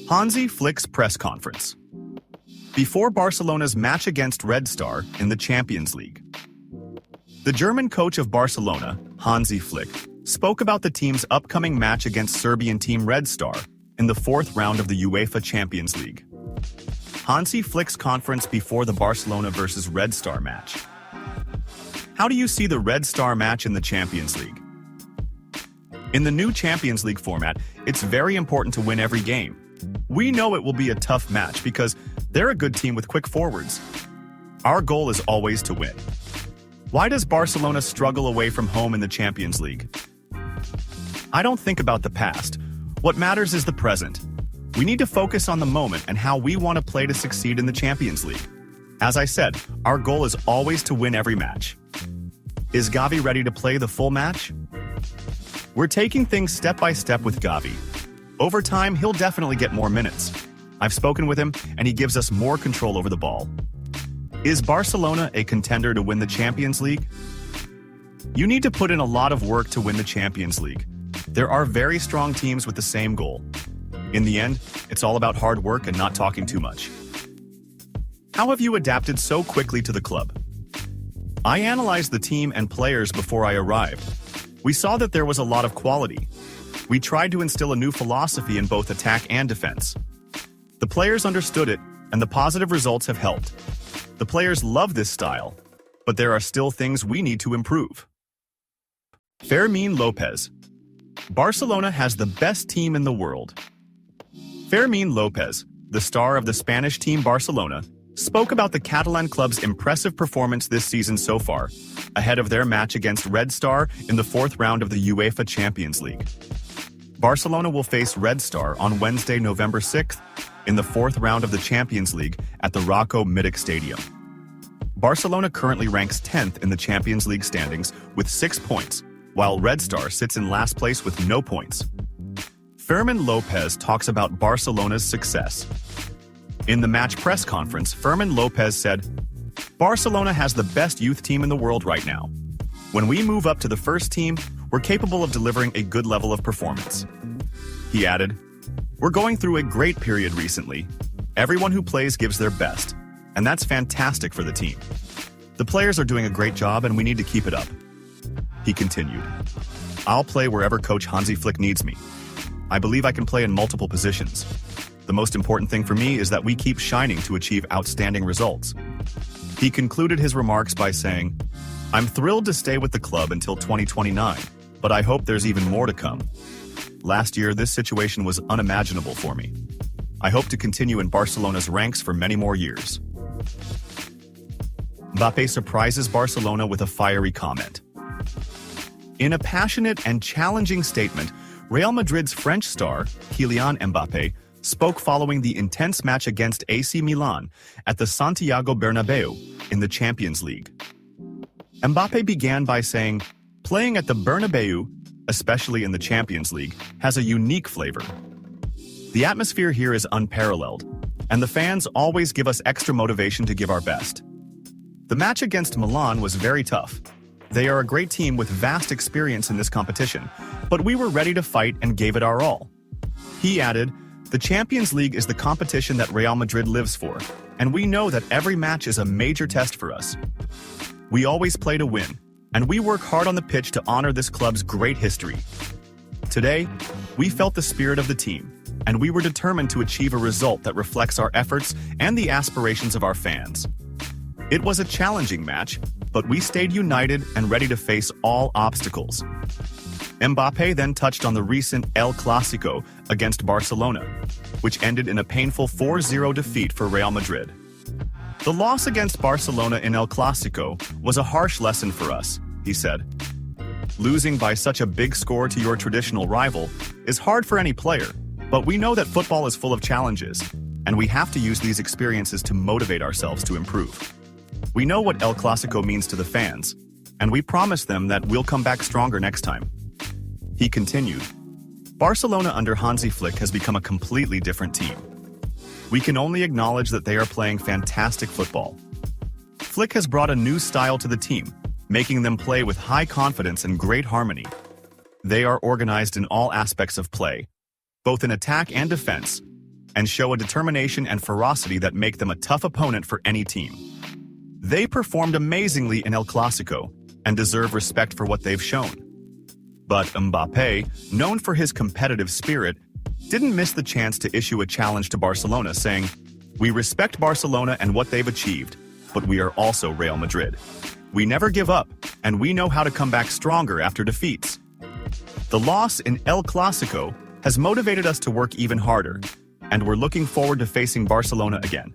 Hansi Flick's press conference. Before Barcelona's match against Red Star in the Champions League. The German coach of Barcelona, Hansi Flick, spoke about the team's upcoming match against Serbian team Red Star in the fourth round of the UEFA Champions League. Hansi Flick's conference before the Barcelona vs Red Star match. How do you see the Red Star match in the Champions League? In the new Champions League format, it's very important to win every game. We know it will be a tough match because they're a good team with quick forwards. Our goal is always to win. Why does Barcelona struggle away from home in the Champions League? I don't think about the past. What matters is the present. We need to focus on the moment and how we want to play to succeed in the Champions League. As I said, our goal is always to win every match. Is Gavi ready to play the full match? We're taking things step by step with Gavi. Over time, he'll definitely get more minutes. I've spoken with him, and he gives us more control over the ball. Is Barcelona a contender to win the Champions League? You need to put in a lot of work to win the Champions League. There are very strong teams with the same goal. In the end, it's all about hard work and not talking too much. How have you adapted so quickly to the club? I analyzed the team and players before I arrived. We saw that there was a lot of quality. We tried to instill a new philosophy in both attack and defense. The players understood it, and the positive results have helped. The players love this style, but there are still things we need to improve. Fermín Lopez. Barcelona has the best team in the world. Fermín Lopez, the star of the Spanish team Barcelona, spoke about the Catalan club's impressive performance this season so far, ahead of their match against Red Star in the fourth round of the UEFA Champions League. Barcelona will face Red Star on Wednesday, November 6th, in the fourth round of the Champions League at the Racco Middick Stadium. Barcelona currently ranks 10th in the Champions League standings with 6 points, while Red Star sits in last place with no points. Fermín Lopez talks about Barcelona's success. In the match press conference, Fermín Lopez said, "Barcelona has the best youth team in the world right now. When we move up to the first team, we're capable of delivering a good level of performance." He added, "We're going through a great period recently. Everyone who plays gives their best, and that's fantastic for the team. The players are doing a great job and we need to keep it up." He continued, "I'll play wherever Coach Hansi Flick needs me. I believe I can play in multiple positions. The most important thing for me is that we keep shining to achieve outstanding results." He concluded his remarks by saying, "I'm thrilled to stay with the club until 2029, but I hope there's even more to come. Last year, this situation was unimaginable for me. I hope to continue in Barcelona's ranks for many more years." Mbappé surprises Barcelona with a fiery comment. In a passionate and challenging statement, Real Madrid's French star, Kylian Mbappé, spoke following the intense match against AC Milan at the Santiago Bernabeu in the Champions League. Mbappé began by saying, "Playing at the Bernabeu, especially in the Champions League, has a unique flavor. The atmosphere here is unparalleled, and the fans always give us extra motivation to give our best. The match against Milan was very tough. They are a great team with vast experience in this competition, but we were ready to fight and gave it our all." He added, "The Champions League is the competition that Real Madrid lives for, and we know that every match is a major test for us. We always play to win, and we work hard on the pitch to honor this club's great history. Today, we felt the spirit of the team, and we were determined to achieve a result that reflects our efforts and the aspirations of our fans. It was a challenging match, but we stayed united and ready to face all obstacles." Mbappé then touched on the recent El Clásico against Barcelona, which ended in a painful 4-0 defeat for Real Madrid. "The loss against Barcelona in El Clásico was a harsh lesson for us," he said. "Losing by such a big score to your traditional rival is hard for any player, but we know that football is full of challenges, and we have to use these experiences to motivate ourselves to improve. We know what El Clásico means to the fans, and we promise them that we'll come back stronger next time." He continued, "Barcelona under Hansi Flick has become a completely different team. We can only acknowledge that they are playing fantastic football. Flick has brought a new style to the team, making them play with high confidence and great harmony. They are organized in all aspects of play, both in attack and defense, and show a determination and ferocity that make them a tough opponent for any team. They performed amazingly in El Clasico and deserve respect for what they've shown. But Mbappé, known for his competitive spirit, didn't miss the chance to issue a challenge to Barcelona, saying, "We respect Barcelona and what they've achieved, but we are also Real Madrid. We never give up, and we know how to come back stronger after defeats." The loss in El Clasico has motivated us to work even harder, and we're looking forward to facing Barcelona again.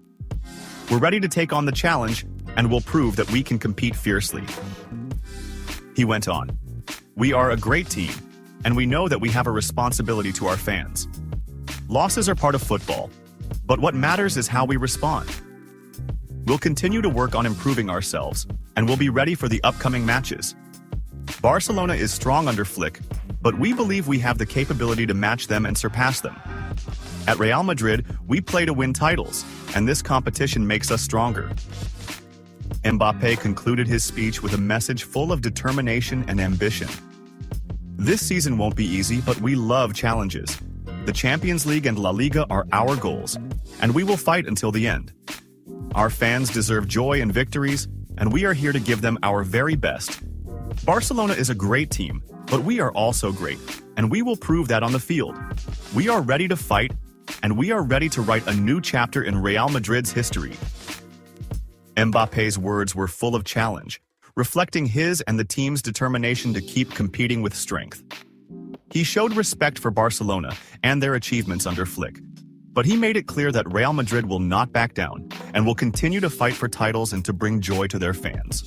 We're ready to take on the challenge, and we'll prove that we can compete fiercely. He went on, "We are a great team, and we know that we have a responsibility to our fans. Losses are part of football, but what matters is how we respond. We'll continue to work on improving ourselves, and we'll be ready for the upcoming matches. Barcelona is strong under Flick, but we believe we have the capability to match them and surpass them. At Real Madrid, we play to win titles, and this competition makes us stronger." Mbappé concluded his speech with a message full of determination and ambition. "This season won't be easy, but we love challenges. The Champions League and La Liga are our goals, and we will fight until the end. Our fans deserve joy and victories, and we are here to give them our very best. Barcelona is a great team, but we are also great, and we will prove that on the field. We are ready to fight, and we are ready to write a new chapter in Real Madrid's history." Mbappé's words were full of challenge, reflecting his and the team's determination to keep competing with strength. He showed respect for Barcelona and their achievements under Flick, but he made it clear that Real Madrid will not back down and will continue to fight for titles and to bring joy to their fans.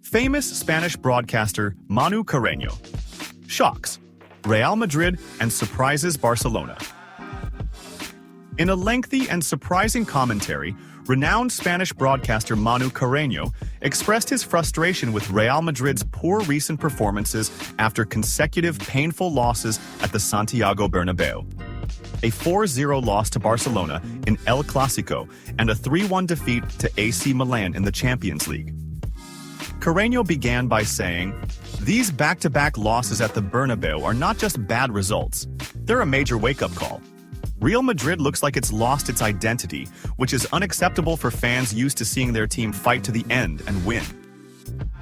Famous Spanish broadcaster Manu Carreño shocks Real Madrid and surprises Barcelona. In a lengthy and surprising commentary, renowned Spanish broadcaster Manu Carreño expressed his frustration with Real Madrid's poor recent performances after consecutive painful losses at the Santiago Bernabéu. A 4-0 loss to Barcelona in El Clasico and a 3-1 defeat to AC Milan in the Champions League. Carreño began by saying, "These back-to-back losses at the Bernabéu are not just bad results, they're a major wake-up call. Real Madrid looks like it's lost its identity, which is unacceptable for fans used to seeing their team fight to the end and win."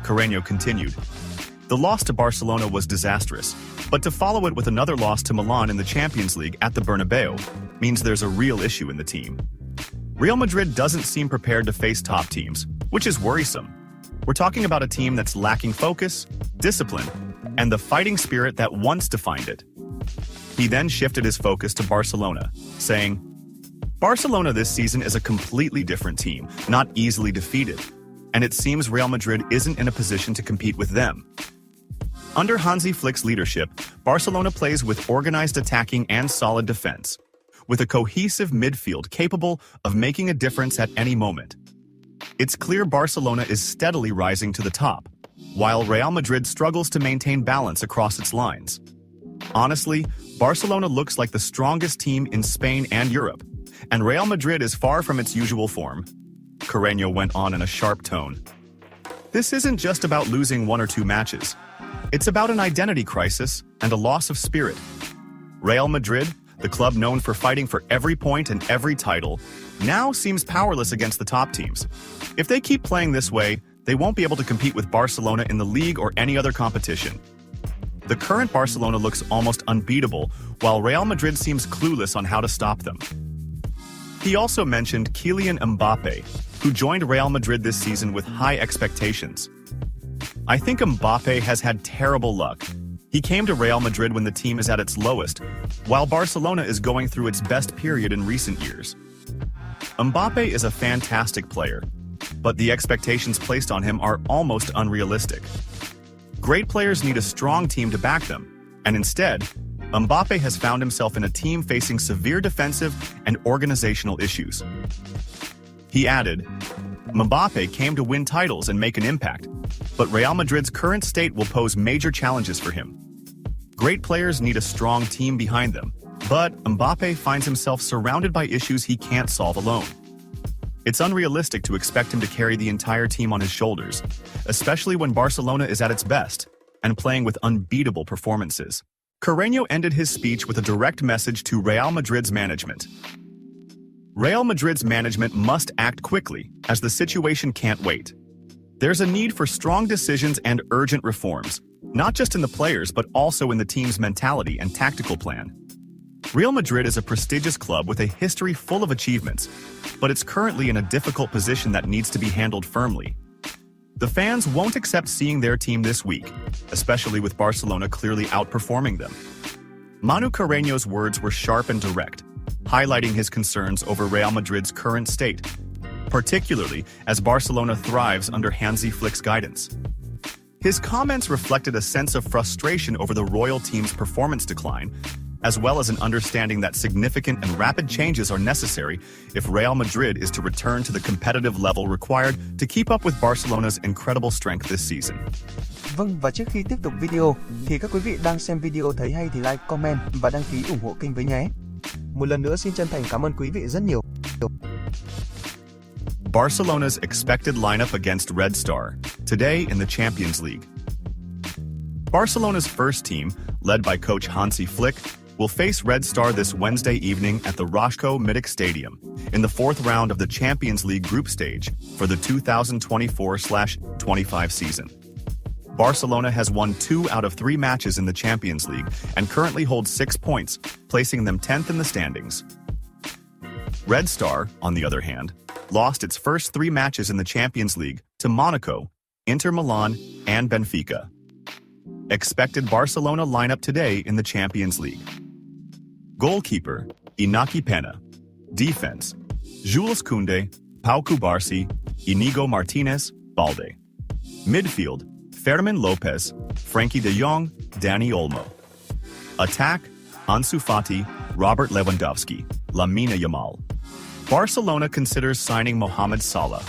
Carreño continued, "The loss to Barcelona was disastrous, but to follow it with another loss to Milan in the Champions League at the Bernabéu means there's a real issue in the team. Real Madrid doesn't seem prepared to face top teams, which is worrisome. We're talking about a team that's lacking focus, discipline, and the fighting spirit that once defined it." He then shifted his focus to Barcelona, saying, "Barcelona this season is a completely different team, not easily defeated, and it seems Real Madrid isn't in a position to compete with them. Under Hansi Flick's leadership, Barcelona plays with organized attacking and solid defense, with a cohesive midfield capable of making a difference at any moment. It's clear Barcelona is steadily rising to the top, while Real Madrid struggles to maintain balance across its lines. Honestly, Barcelona looks like the strongest team in Spain and Europe, and Real Madrid is far from its usual form." Carreño went on in a sharp tone. "This isn't just about losing 1 or 2 matches. It's about an identity crisis and a loss of spirit. Real Madrid, the club known for fighting for every point and every title, now seems powerless against the top teams. If they keep playing this way, they won't be able to compete with Barcelona in the league or any other competition. The current Barcelona looks almost unbeatable, while Real Madrid seems clueless on how to stop them." He also mentioned Kylian Mbappé, who joined Real Madrid this season with high expectations. "I think Mbappé has had terrible luck. He came to Real Madrid when the team is at its lowest, while Barcelona is going through its best period in recent years. Mbappé is a fantastic player, but the expectations placed on him are almost unrealistic. Great players need a strong team to back them, and instead, Mbappé has found himself in a team facing severe defensive and organizational issues." He added, "Mbappé came to win titles and make an impact, but Real Madrid's current state will pose major challenges for him. Great players need a strong team behind them, but Mbappé finds himself surrounded by issues he can't solve alone. It's unrealistic to expect him to carry the entire team on his shoulders, especially when Barcelona is at its best and playing with unbeatable performances." Carreño ended his speech with a direct message to Real Madrid's management. Real Madrid's management must act quickly, as the situation can't wait. There's a need for strong decisions and urgent reforms, not just in the players but also in the team's mentality and tactical plan. Real Madrid is a prestigious club with a history full of achievements, but it's currently in a difficult position that needs to be handled firmly. The fans won't accept seeing their team this week, especially with Barcelona clearly outperforming them. Manu Carreño's words were sharp and direct, highlighting his concerns over Real Madrid's current state, particularly as Barcelona thrives under Hansi Flick's guidance. His comments reflected a sense of frustration over the royal team's performance decline, as well as an understanding that significant and rapid changes are necessary if Real Madrid is to return to the competitive level required to keep up with Barcelona's incredible strength this season. Vâng, và trước khi tiếp tục video, thì các quý vị đang xem video thấy hay thì like, comment và đăng ký ủng hộ kênh với nhé. Một lần nữa xin chân thành cảm ơn quý vị rất nhiều. Barcelona's expected lineup against Red Star, today in the Champions League. Barcelona's first team, led by coach Hansi Flick, will face Red Star this Wednesday evening at the Roșco Mític Stadium in the fourth round of the Champions League group stage for the 2024-25 season. Barcelona has won 2 out of 3 matches in the Champions League and currently holds 6 points, placing them 10th in the standings. Red Star, on the other hand, lost its first 3 matches in the Champions League to Monaco, Inter Milan, and Benfica. Expected Barcelona lineup today in the Champions League. Goalkeeper, Iñaki Peña. Defense, Jules Koundé, Pau Cubarsí, Inigo Martínez, Balde. Midfield, Fermín Lopez, Frenkie de Jong, Dani Olmo. Attack, Ansu Fati, Robert Lewandowski, Lamine Yamal. Barcelona considers signing Mohamed Salah.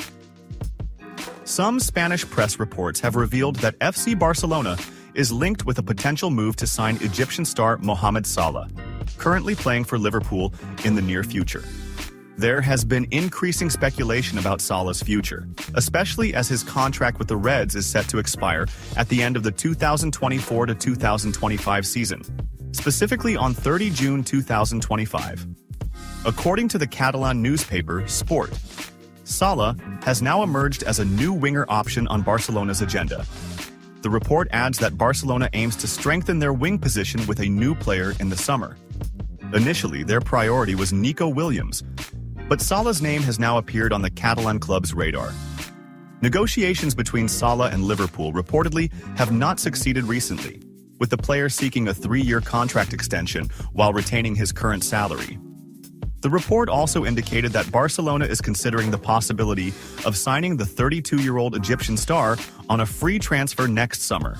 Some Spanish press reports have revealed that FC Barcelona is linked with a potential move to sign Egyptian star Mohamed Salah, currently playing for Liverpool, in the near future. There has been increasing speculation about Salah's future, especially as his contract with the Reds is set to expire at the end of the 2024-2025 season, specifically on 30 June 2025. According to the Catalan newspaper Sport, Salah has now emerged as a new winger option on Barcelona's agenda. The report adds that Barcelona aims to strengthen their wing position with a new player in the summer. Initially, their priority was Nico Williams, but Salah's name has now appeared on the Catalan club's radar. Negotiations between Salah and Liverpool reportedly have not succeeded recently, with the player seeking a 3-year contract extension while retaining his current salary. The report also indicated that Barcelona is considering the possibility of signing the 32-year-old Egyptian star on a free transfer next summer.